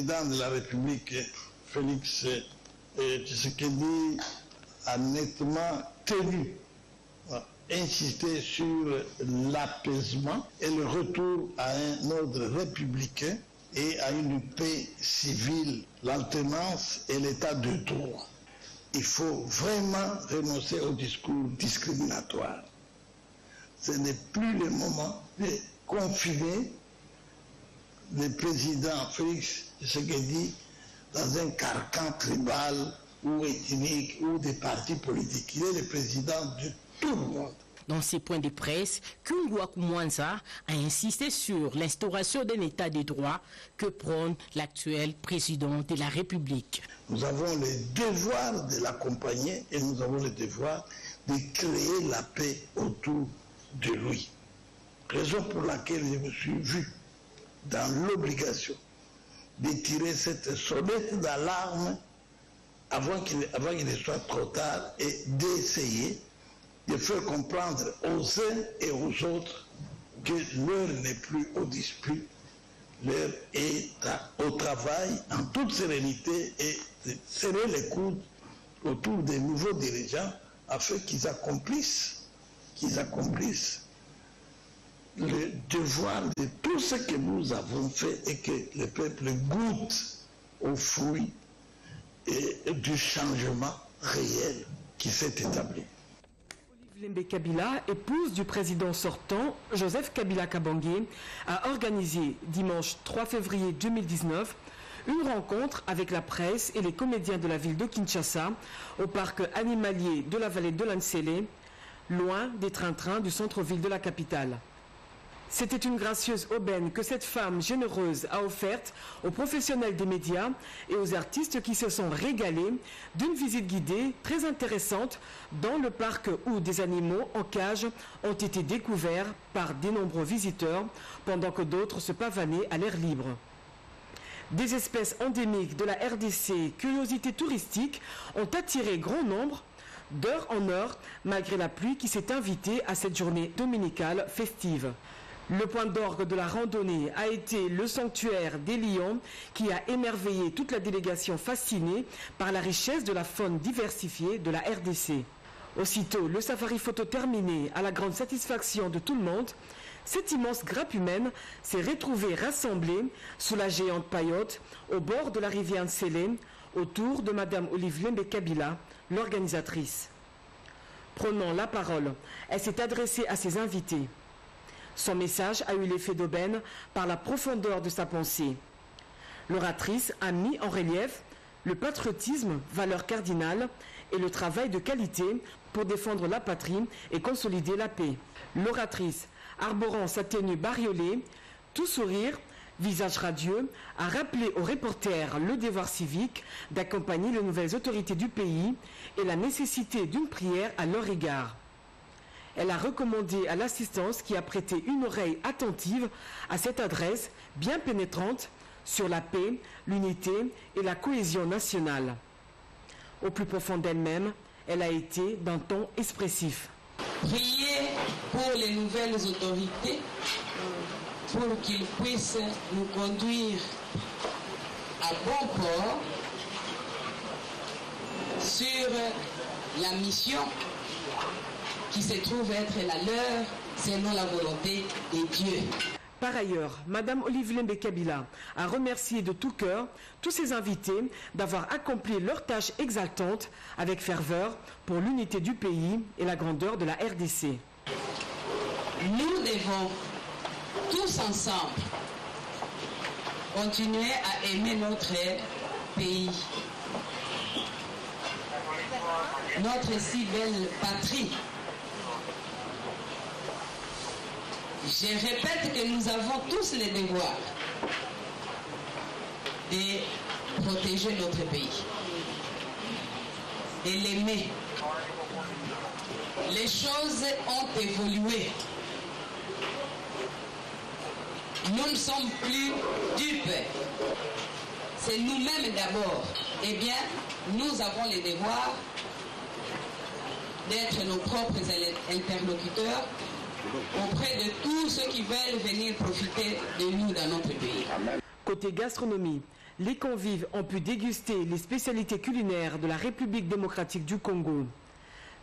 président de la République, Félix Tshisekedi, a nettement tenu à insister sur l'apaisement et le retour à un ordre républicain et à une paix civile, l'alternance et l'état de droit. Il faut vraiment renoncer au discours discriminatoire. Ce n'est plus le moment de confiner le président Félix Tshisekedi dans un carcan tribal ou ethnique ou des partis politiques. Il est le président de tout le monde. Dans ses points de presse, Kungwa Kumwanza a insisté sur l'instauration d'un état de droit que prône l'actuel président de la République. Nous avons le devoir de l'accompagner et nous avons le devoir de créer la paix autour de lui. Raison pour laquelle je me suis vu dans l'obligation de tirer cette sonnette d'alarme avant qu'il ne soit trop tard et d'essayer de faire comprendre aux uns et aux autres que l'heure n'est plus aux disputes, l'heure est au travail en toute sérénité et de serrer les coudes autour des nouveaux dirigeants afin qu'ils accomplissent le devoir de tout ce que nous avons fait et que le peuple goûte aux fruits et du changement réel qui s'est établi. Lembe Kabila, épouse du président sortant, Joseph Kabila Kabange, a organisé dimanche 3 février 2019 une rencontre avec la presse et les comédiens de la ville de Kinshasa au parc animalier de la vallée de l'Ansele, loin des trains-trains du centre-ville de la capitale. C'était une gracieuse aubaine que cette femme généreuse a offerte aux professionnels des médias et aux artistes qui se sont régalés d'une visite guidée très intéressante dans le parc où des animaux en cage ont été découverts par de nombreux visiteurs pendant que d'autres se pavanaient à l'air libre. Des espèces endémiques de la RDC, curiosités touristiques, ont attiré grand nombre d'heure en heure malgré la pluie qui s'est invitée à cette journée dominicale festive. Le point d'orgue de la randonnée a été le sanctuaire des lions qui a émerveillé toute la délégation fascinée par la richesse de la faune diversifiée de la RDC. Aussitôt le safari photo terminé à la grande satisfaction de tout le monde, cette immense grappe humaine s'est retrouvée rassemblée sous la géante paillote au bord de la rivière Nsele autour de Madame Olive Lembe Kabila, l'organisatrice. Prenant la parole, elle s'est adressée à ses invités. Son message a eu l'effet d'aubaine par la profondeur de sa pensée. L'oratrice a mis en relief le patriotisme, valeur cardinale, et le travail de qualité pour défendre la patrie et consolider la paix. L'oratrice, arborant sa tenue bariolée, tout sourire, visage radieux, a rappelé aux reporters le devoir civique d'accompagner les nouvelles autorités du pays et la nécessité d'une prière à leur égard. Elle a recommandé à l'assistance qui a prêté une oreille attentive à cette adresse bien pénétrante sur la paix, l'unité et la cohésion nationale. Au plus profond d'elle-même, elle a été d'un ton expressif. Priez pour les nouvelles autorités pour qu'ils puissent nous conduire à bon port sur la mission qui se trouve être la leur selon la volonté de Dieu. Par ailleurs, Madame Olive Lembe Kabila a remercié de tout cœur tous ses invités d'avoir accompli leur tâche exaltante avec ferveur pour l'unité du pays et la grandeur de la RDC. Nous devons tous ensemble continuer à aimer notre pays, notre si belle patrie. Je répète que nous avons tous le devoir de protéger notre pays, de l'aimer. Les choses ont évolué. Nous ne sommes plus dupes. C'est nous-mêmes d'abord. Eh bien, nous avons le devoir d'être nos propres interlocuteurs auprès de tous ceux qui veulent venir profiter de nous dans notre pays. Côté gastronomie, Les convives ont pu déguster les spécialités culinaires de la République démocratique du Congo.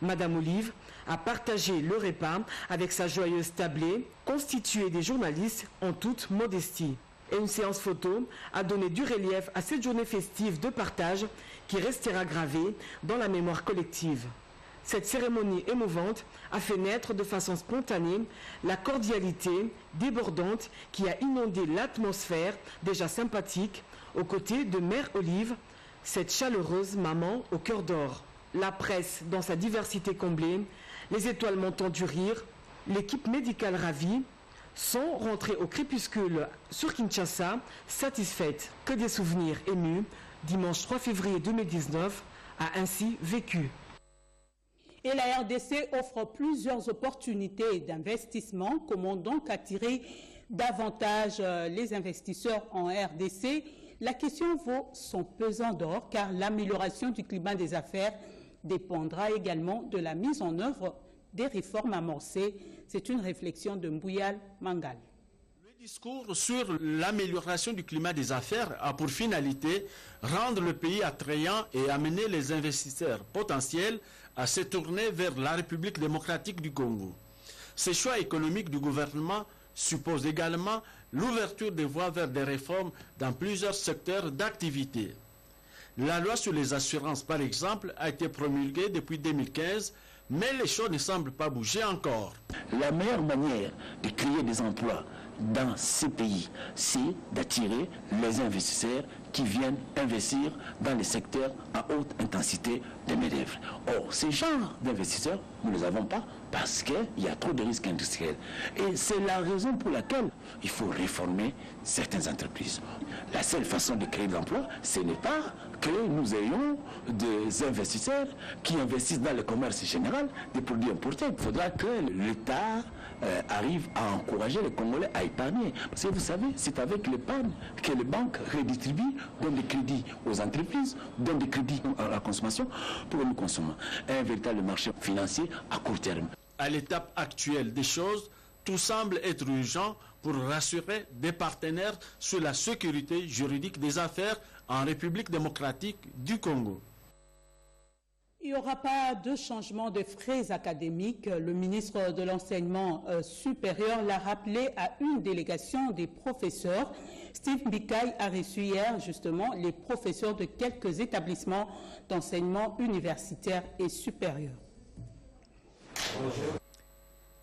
Madame Olive a partagé le repas avec sa joyeuse tablée, constituée des journalistes en toute modestie. Et une séance photo a donné du relief à cette journée festive de partage qui restera gravée dans la mémoire collective. Cette cérémonie émouvante a fait naître de façon spontanée la cordialité débordante qui a inondé l'atmosphère déjà sympathique aux côtés de Mère Olive, cette chaleureuse maman au cœur d'or. La presse dans sa diversité comblée, les étoiles montant du rire, l'équipe médicale ravie, sont rentrées au crépuscule sur Kinshasa, satisfaites que des souvenirs émus, dimanche 3 février 2019, a ainsi vécu. Et la RDC offre plusieurs opportunités d'investissement. Comment donc attirer davantage les investisseurs en RDC? La question vaut son pesant d'or car l'amélioration du climat des affaires dépendra également de la mise en œuvre des réformes amorcées. C'est une réflexion de Mbouyal Mangal. Le discours sur l'amélioration du climat des affaires a pour finalité rendre le pays attrayant et amener les investisseurs potentiels à se tourner vers la République démocratique du Congo. Ces choix économiques du gouvernement supposent également l'ouverture des voies vers des réformes dans plusieurs secteurs d'activité. La loi sur les assurances, par exemple, a été promulguée depuis 2015, mais les choses ne semblent pas bouger encore. La meilleure manière de créer des emplois dans ces pays, c'est d'attirer les investisseurs qui viennent investir dans les secteurs à haute intensité de main-d'œuvre. Or, ces genres d'investisseurs, nous ne les avons pas parce qu'il y a trop de risques industriels. Et c'est la raison pour laquelle il faut réformer certaines entreprises. La seule façon de créer de l'emploi, ce n'est pas que nous ayons des investisseurs qui investissent dans le commerce général des produits importés. Il faudra que l'État arrive à encourager les Congolais à épargner. Parce que vous savez, c'est avec l'épargne que les banques redistribuent, donnent des crédits aux entreprises, donnent des crédits à la consommation pour nous consommer. Un véritable marché financier à court terme. À l'étape actuelle des choses, tout semble être urgent pour rassurer des partenaires sur la sécurité juridique des affaires en République démocratique du Congo. Il n'y aura pas de changement de frais académiques. Le ministre de l'Enseignement supérieur l'a rappelé à une délégation des professeurs. Steve Mbikaï a reçu hier justement les professeurs de quelques établissements d'enseignement universitaire et supérieur.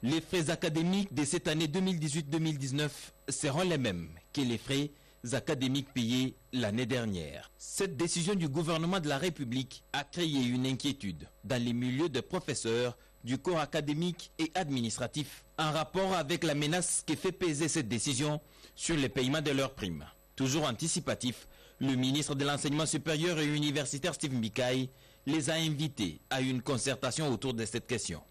Les frais académiques de cette année 2018-2019 seront les mêmes que les frais académiques payés l'année dernière. Cette décision du gouvernement de la République a créé une inquiétude dans les milieux de professeurs du corps académique et administratif en rapport avec la menace que fait peser cette décision sur les paiements de leurs primes. Toujours anticipatif, le ministre de l'Enseignement supérieur et universitaire Steve Mbikaï les a invités à une concertation autour de cette question.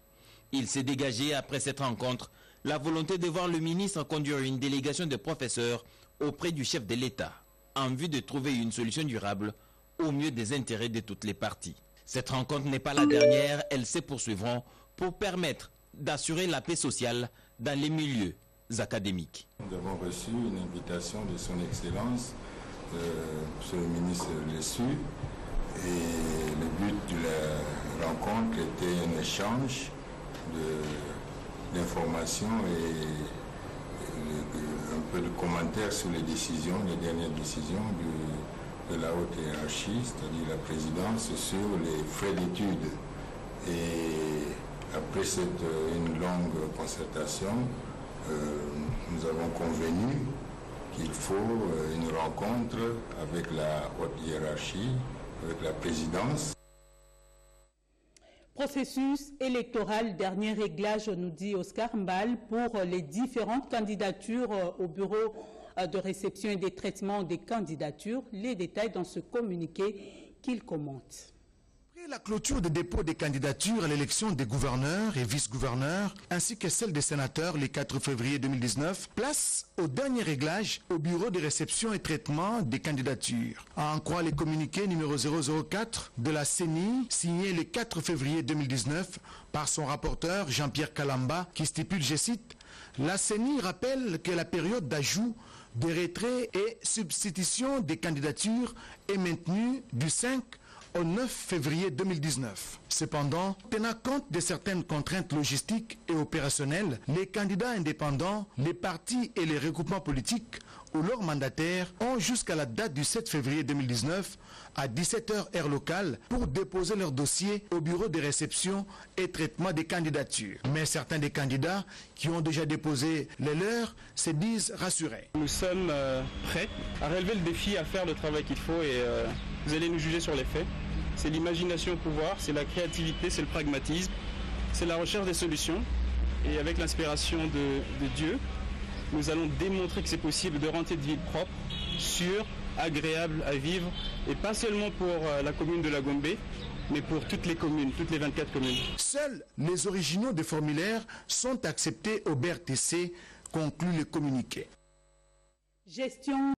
Il s'est dégagé après cette rencontre la volonté de voir le ministre conduire une délégation de professeurs auprès du chef de l'État en vue de trouver une solution durable au mieux des intérêts de toutes les parties. Cette rencontre n'est pas la dernière, elles se poursuivront pour permettre d'assurer la paix sociale dans les milieux académiques. Nous avons reçu une invitation de son Excellence, Monsieur le ministre l'a su, et le but de la rencontre était un échange d'informations et un peu de commentaires sur les décisions, les dernières décisions de la haute hiérarchie, c'est-à-dire la présidence, sur les frais d'études. Et après une longue concertation, nous avons convenu qu'il faut une rencontre avec la haute hiérarchie, avec la présidence. Processus électoral, dernier réglage, nous dit Oscar Mbal, pour les différentes candidatures au bureau de réception et des traitements des candidatures. Les détails dans ce communiqué qu'il commente. Après la clôture des dépôts des candidatures à l'élection des gouverneurs et vice-gouverneurs, ainsi que celle des sénateurs le 4 février 2019, place au dernier réglage au bureau de réception et traitement des candidatures. À en croire les communiqués numéro 004 de la CENI, signé le 4 février 2019 par son rapporteur Jean-Pierre Kalamba, qui stipule, je cite, « La CENI rappelle que la période d'ajout des retraits et substitutions des candidatures est maintenu du 5 au 9 février 2019. Cependant, tenant compte de certaines contraintes logistiques et opérationnelles, les candidats indépendants, les partis et les regroupements politiques ou leurs mandataires ont jusqu'à la date du 7 février 2019 à 17h heure locale pour déposer leur dossier au bureau de réception et traitement des candidatures. Mais certains des candidats qui ont déjà déposé les leurs se disent rassurés. Nous sommes prêts à relever le défi, à faire le travail qu'il faut et vous allez nous juger sur les faits. C'est l'imagination au pouvoir, c'est la créativité, c'est le pragmatisme, c'est la recherche des solutions. Et avec l'inspiration de Dieu, nous allons démontrer que c'est possible de rendre cette ville propre, sûre, agréable à vivre, et pas seulement pour la commune de la Gombe, mais pour toutes les communes, toutes les 24 communes. Seuls les originaux des formulaires sont acceptés au BRTC, conclut le communiqué. Gestion